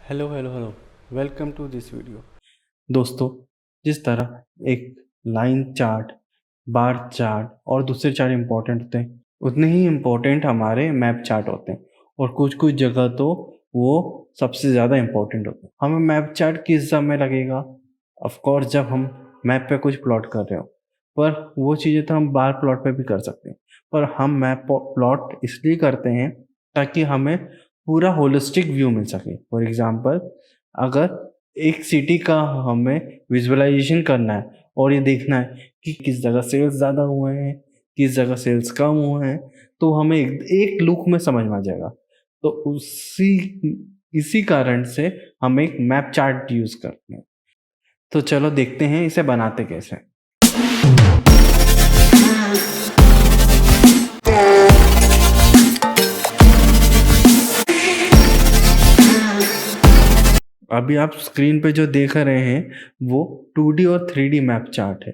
Hello hello hello, welcome to this video. दोस्तों, जिस तरह एक लाइन चार्ट, बार चार्ट और दूसरे चार्ट इम्पोर्टेंट होते हैं, उतने ही इम्पोर्टेंट हमारे मैप चार्ट होते हैं। और कुछ कुछ जगह तो वो सबसे ज़्यादा इम्पोर्टेंट होते हैं। हमें मैप चार्ट किस समय लगेगा? ऑफ कोर्स जब हम मैप पे कुछ प्लॉट कर रहे हो। पर वो चीज़ें तो हम बार प्लॉट पे भी कर सकते हैं। पर हम मैप प्लॉट इसलिए करते हैं ताकि हमें पूरा होलिस्टिक व्यू मिल सके। फॉर एग्जांपल, अगर एक सिटी का हमें विजुअलाइजेशन करना है और ये देखना है कि किस जगह सेल्स ज़्यादा हुए हैं, किस जगह सेल्स कम हुए हैं, तो हमें एक लुक में समझ में आ जाएगा। तो इसी कारण से हम एक मैप चार्ट यूज़ करते हैं। तो चलो देखते हैं इसे बनाते कैसे। अभी आप स्क्रीन पे जो देख रहे हैं वो 2D और 3D मैप चार्ट है।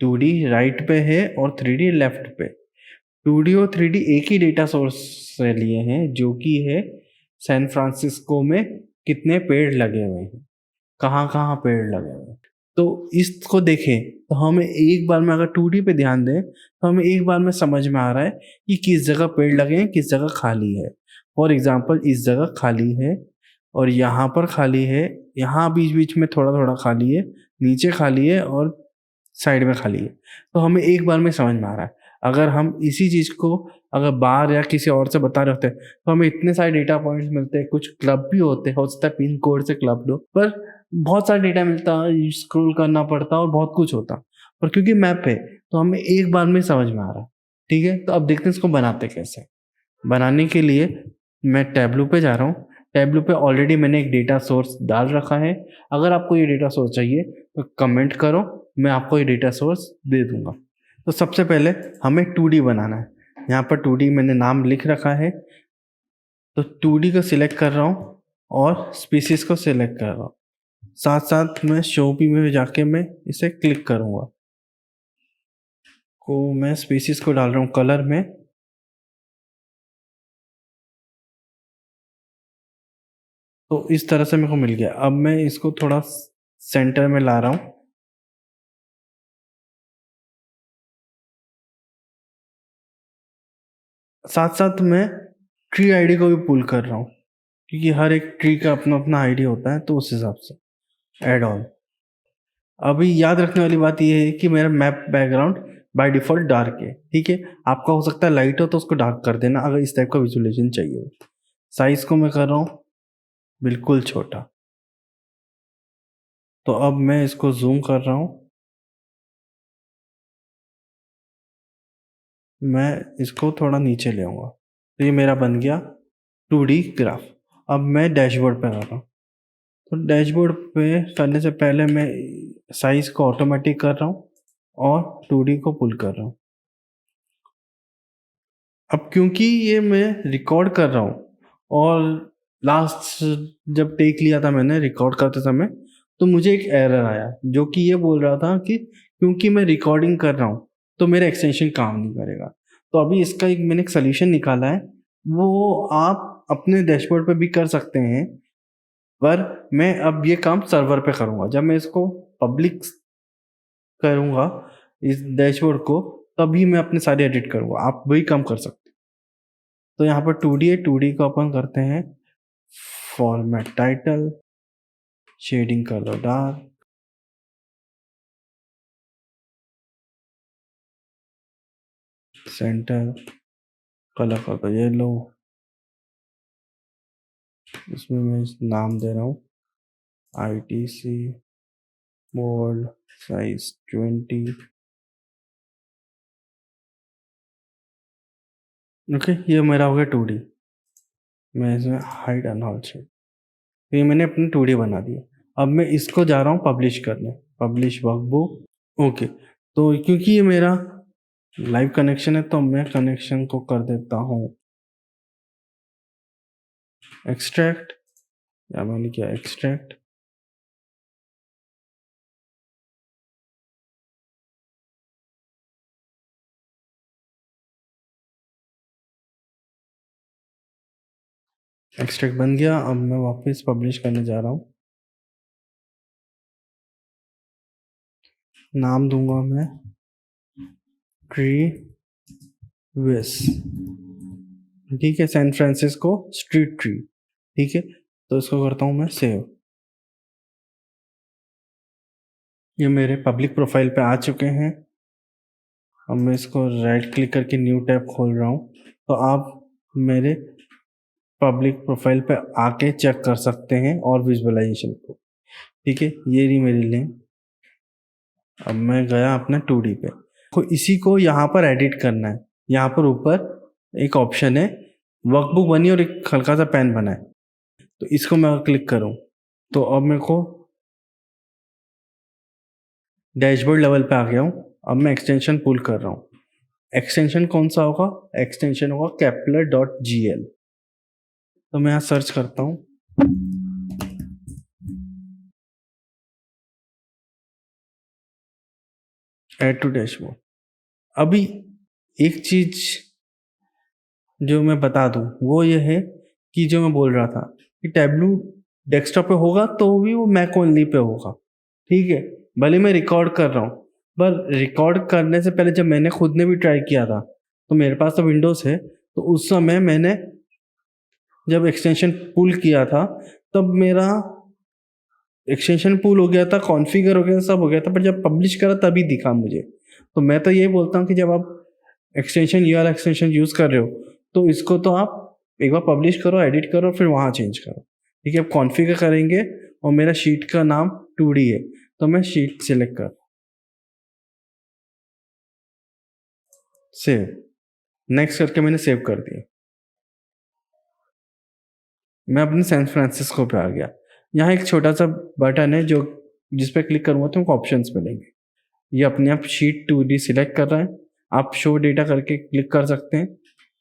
2D राइट पे है और 3D लेफ्ट पे। 2D और 3D एक ही डेटा सोर्स से लिए हैं, जो कि है सैन फ्रांसिस्को में कितने पेड़ लगे हुए हैं, कहाँ-कहाँ पेड़ लगे हुए हैं। तो इसको देखें तो हमें एक बार में, अगर 2D पे ध्यान दें तो हमें एक बार में समझ में आ रहा है कि किस जगह पेड़ लगे हैं, किस जगह खाली है। फॉर एग्जाम्पल, इस जगह खाली है और यहाँ पर खाली है, यहाँ बीच-बीच में थोड़ा-थोड़ा खाली है, नीचे खाली है और साइड में खाली है। तो हमें एक बार में समझ में आ रहा है। अगर हम इसी चीज़ को अगर बाहर या किसी और से बता रहे होते हैं, तो हमें इतने सारे डेटा पॉइंट्स मिलते हैं, कुछ क्लब भी होते हैं, हो सकता है पिन कोड से क्लब लो, पर बहुत सारा डेटा मिलता, स्क्रॉल करना पड़ता और बहुत कुछ होता। पर क्योंकि मैप है, तो हमें एक बार में समझ में आ रहा है। ठीक है? तो अब देखते हैं इसको बनाते कैसे। बनाने के लिए मैं टैब्लू पे जा रहा हूँ। टैब्लू पे ऑलरेडी मैंने एक डेटा सोर्स डाल रखा है। अगर आपको ये डेटा सोर्स चाहिए तो कमेंट करो, मैं आपको ये डेटा सोर्स दे दूँगा। तो सबसे पहले हमें 2D बनाना है। यहाँ पर 2D मैंने नाम लिख रखा है। तो 2D को सिलेक्ट कर रहा हूँ और स्पीशीज़ को सिलेक्ट कर रहा हूँ। साथ-साथ मैं शो पी में जाके मैं इसे क्लिक करूँगा। को मैं स्पीशीज़ को डाल रहा हूँ कलर में। तो इस तरह से मेरे को मिल गया। अब मैं इसको थोड़ा सेंटर में ला रहा हूँ। साथ-साथ मैं ट्री आईडी को भी पुल कर रहा हूँ, क्योंकि हर एक ट्री का अपना-अपना आईडी होता है, तो उस हिसाब से ऐड ऑन। अभी याद रखने वाली बात ये है कि मेरा map background by default dark है, ठीक है? आपका हो सकता है लाइट हो तो उसको डार्क कर देना अगर इस टाइप का विज़ुअलाइज़ेशन चाहिए हो। साइज़ को मैं कर रहा हूँ बिल्कुल छोटा। तो अब मैं इसको ज़ूम कर रहा हूँ। मैं इसको थोड़ा नीचे ले आऊँगा। तो ये मेरा बन गया 2D ग्राफ। अब मैं डैशबोर्ड पे आ रहा हूँ। तो डैशबोर्ड पे करने से पहले मैं साइज़ को ऑटोमेटिक कर रहा हूँ और 2D को पुल कर रहा हूँ। अब क्योंकि ये मैं रिकॉर्ड कर रहा हूँ और लास्ट जब टेक लिया था मैंने रिकॉर्ड करते समय, तो मुझे एक एरर आया जो कि ये बोल रहा था कि क्योंकि मैं रिकॉर्डिंग कर रहा हूँ तो मेरा एक्सटेंशन काम नहीं करेगा। तो अभी इसका एक मैंने एक सॉल्यूशन निकाला है, वो आप अपने डैशबोर्ड पे भी कर सकते हैं। पर मैं अब ये काम सर्वर पे करूँगा। जब मैं इसको पब्लिक करूँगा इस डैशबोर्ड को, तभी मैं अपने सारे एडिट करूँगा। आप वही काम कर सकते हैं। तो यहाँ पर 2D है, 2D को अपन करते हैं फॉर्मेट टाइटल, शेडिंग कर दो डार्क, सेंटर कलर कर दो येलो। इसमें मैं नाम दे रहा हूँ ITC बोल्ड साइज 20। ओके, ये मेरा हो गया 2D। मैं इसमें हाइड एंड ऑल चाहिए। तो ये मैंने अपनी 2D बना दिया। अब मैं इसको जा रहा हूँ पब्लिश करने, पब्लिश वर्कबुक। ओके, तो क्योंकि ये मेरा लाइव कनेक्शन है तो मैं कनेक्शन को कर देता हूँ एक्सट्रैक्ट, या मैंने किया एक्सट्रैक्ट। एक्सट्रैक्ट बन गया। अब मैं वापस पब्लिश करने जा रहा हूँ। नाम दूंगा मैं ट्री विस, ठीक है, सैन फ्रांसिस्को स्ट्रीट ट्री, ठीक है। तो इसको करता हूँ मैं सेव। ये मेरे पब्लिक प्रोफाइल पे आ चुके हैं। अब मैं इसको राइट क्लिक करके न्यू टैब खोल रहा हूँ, तो आप मेरे पब्लिक प्रोफाइल पे आके चेक कर सकते हैं और विजुअलाइजेशन को, ठीक है। ये रही मेरी लिंक। अब मैं गया अपने 2D पे, तो इसी को यहाँ पर एडिट करना है। यहाँ पर ऊपर एक ऑप्शन है, वर्कबुक बनी और एक हल्का सा पेन बना है, तो इसको मैं क्लिक करूँ तो अब मेरे को डैशबोर्ड लेवल पे आ गया हूँ। अब मैं एक्सटेंशन पुल कर रहा हूँ। एक्सटेंशन कौन सा होगा? एक्सटेंशन होगा kepler.gl। तो मैं यहाँ सर्च करता हूँ, ऐड टू डैशबोर्ड। अभी एक चीज जो मैं बता दूं वो ये है कि जो मैं बोल रहा था कि टैब्लू डेस्कटॉप पे होगा तो भी वो मैक ओनली पे होगा, ठीक है। भले मैं रिकॉर्ड कर रहा हूँ, पर रिकॉर्ड करने से पहले जब मैंने खुद ने भी ट्राई किया था, तो मेरे पास तो विंडोज़ है, तो उस समय मैंने जब एक्सटेंशन पुल किया था तब मेरा एक्सटेंशन पुल हो गया था, कॉन्फ़िगर हो गया, सब हो गया था, पर जब पब्लिश करा तभी दिखा मुझे। तो मैं तो यही बोलता हूँ कि जब आप एक्सटेंशन, ये वाला एक्सटेंशन यूज़ कर रहे हो, तो इसको तो आप एक बार पब्लिश करो, एडिट करो, फिर वहाँ चेंज करो, ठीक है। अब कॉन्फ़िगर करेंगे और मेरा शीट का नाम 2D है, तो मैं शीट सेलेक्ट कर, सेव, नेक्स्ट करके मैंने सेव कर दिया। मैं अपने सैन फ्रांसिस्को पे आ गया। यहाँ एक छोटा सा बटन है जो जिस पे क्लिक करूँगा तो हमको ऑप्शंस मिलेंगे। ये अपने आप शीट 2D सिलेक्ट कर रहा है। आप शो डेटा करके क्लिक कर सकते हैं।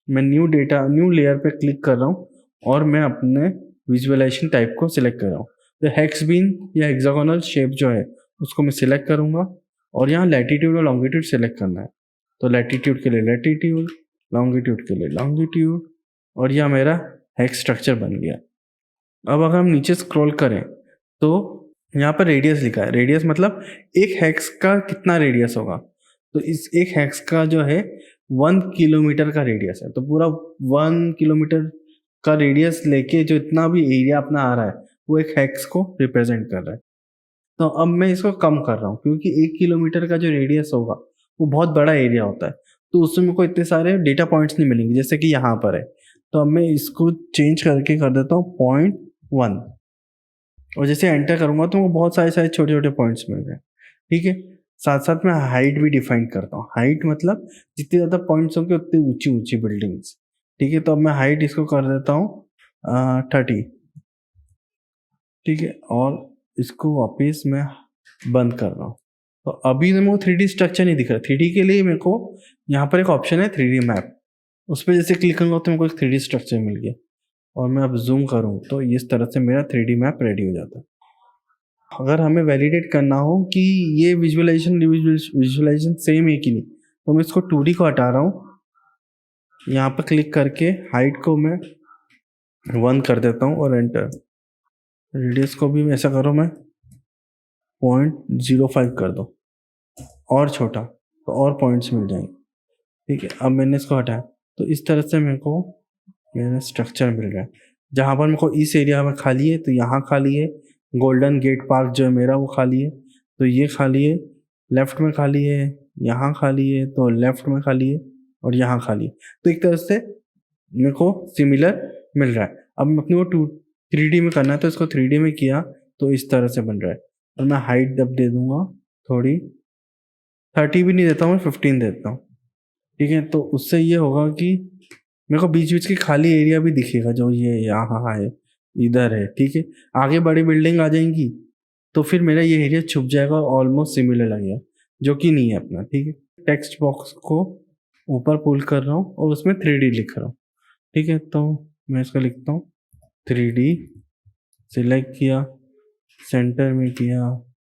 मैं न्यू लेयर पे क्लिक कर रहा हूँ और मैं अपने विजुअलाइजेशन टाइप को सिलेक्ट कर रहा हूँ। तो हेक्स बीन या हेक्सागोनल शेप जो है उसको मैं सिलेक्ट करूँगा और यहाँ लैटिट्यूड और लॉन्गिट्यूड सिलेक्ट करना है। तो लैटिट्यूड के लिए लैटिट्यूड, लॉन्गिट्यूड के लिए लॉन्गिट्यूड, और यह मेरा हेक्स स्ट्रक्चर बन गया। अब अगर हम नीचे स्क्रॉल करें तो यहाँ पर रेडियस लिखा है। रेडियस मतलब एक हेक्स का कितना रेडियस होगा, तो इस एक हेक्स का जो है 1 किलोमीटर का रेडियस है। तो पूरा 1 किलोमीटर का रेडियस लेके जो इतना भी एरिया अपना आ रहा है वो एक हेक्स को रिप्रेजेंट कर रहा है। तो अब मैं इसको कम कर रहा हूँ क्योंकि 1 किलोमीटर का जो रेडियस होगा वो बहुत बड़ा एरिया होता है, तो उसमें मेरे को इतने सारे डेटा पॉइंट्स नहीं मिलेंगे जैसे कि यहाँ पर है। तो अब मैं इसको चेंज करके कर देता हूँ 0.1, और जैसे एंटर करूँगा तो वो बहुत सारे सारे छोटे छोटे पॉइंट्स मिल रहे हैं, ठीक है। साथ साथ मैं हाइट भी डिफाइन करता हूँ। हाइट मतलब जितने ज़्यादा पॉइंट्स होंगे उतनी ऊंची ऊंची बिल्डिंग्स, ठीक है। तो अब मैं हाइट इसको कर देता हूँ 30, ठीक है, और इसको वापस मैं बंद कर रहा हूँ। तो अभी तो मेरे को 3D स्ट्रक्चर नहीं दिख रहा। 3D के लिए मेरे को यहाँ पर एक ऑप्शन है 3D मैप, उस पर जैसे क्लिक करूँगा तो मेरे को एक 3D स्ट्रक्चर मिल गया, और मैं अब जूम करूँ तो इस तरह से मेरा 3D मैप रेडी हो जाता है। अगर हमें वैलिडेट करना हो कि ये विजुअलाइजेशन सेम है कि नहीं, तो मैं इसको 2D को हटा रहा हूँ। यहाँ पर क्लिक करके हाइट को मैं 1 कर देता हूँ और एंटर। रेडियस को भी ऐसा करो, मैं 0.05 कर दो, और छोटा, तो और पॉइंट्स मिल जाएंगे, ठीक है। अब मैंने इसको हटाया तो इस तरह से मेरे को मेरा स्ट्रक्चर मिल रहा है। जहाँ पर मेरे को इस एरिया में खाली है तो यहाँ खाली है, गोल्डन गेट पार्क जो है मेरा वो खाली है, तो ये खाली है, लेफ्ट में खाली है, यहाँ खाली है, तो लेफ्ट में खाली है, और यहाँ खाली है। तो एक तरह से मेरे को सिमिलर मिल रहा है। अब अपने को 3D में करना है तो इसको 3D में किया तो इस तरह से बन रहा है। और मैं हाइट अब दे दूंगा थोड़ी, 30 भी नहीं देता हूँ, मैं 15 देता हूँ, ठीक है। तो उससे ये होगा कि मेरे को बीच बीच की खाली एरिया भी दिखेगा जो ये यहाँ है, इधर है, ठीक है। आगे बड़ी बिल्डिंग आ जाएंगी तो फिर मेरा ये एरिया छुप जाएगा, ऑलमोस्ट सिमिलर लगेगा, जो कि नहीं है अपना, ठीक है। टेक्स्ट बॉक्स को ऊपर पुल कर रहा हूँ और उसमें 3D लिख रहा हूँ, ठीक है। तो मैं इसका लिखता हूँ 3D, सिलेक्ट किया, सेंटर में किया,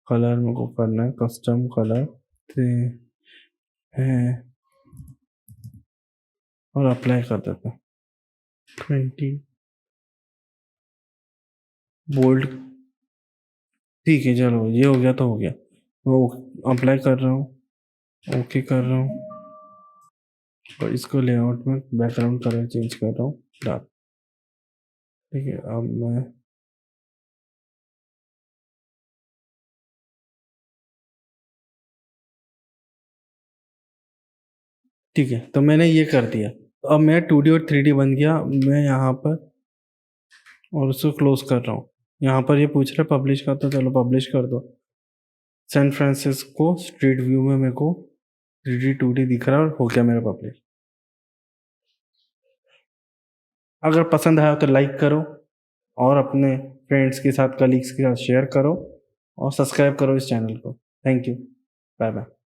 कलर मेरे को करना है कस्टम कलर है, और अप्लाई कर देता हूँ 20। बोल्ड ठीक है, चलो ये हो गया तो हो गया। वो अप्लाई कर रहा हूँ, ओके कर रहा हूँ, और इसको लेआउट में बैकग्राउंड कलर चेंज कर रहा हूँ, डार्क। ठीक है, अब मैं ठीक है, तो मैंने ये कर दिया। अब मैं 2D और 3D बन गया। मैं यहाँ पर और उसको क्लोज कर रहा हूँ। यहाँ पर ये पूछ रहा है पब्लिश कर, तो चलो पब्लिश कर दो। सैन फ्रांसिस्को स्ट्रीट व्यू में मेरे को 3D 2D दिख रहा है, और हो गया मेरा पब्लिश। अगर पसंद आया तो लाइक करो, और अपने फ्रेंड्स के साथ, कलीग्स के साथ शेयर करो, और सब्सक्राइब करो इस चैनल को। Thank you, bye bye.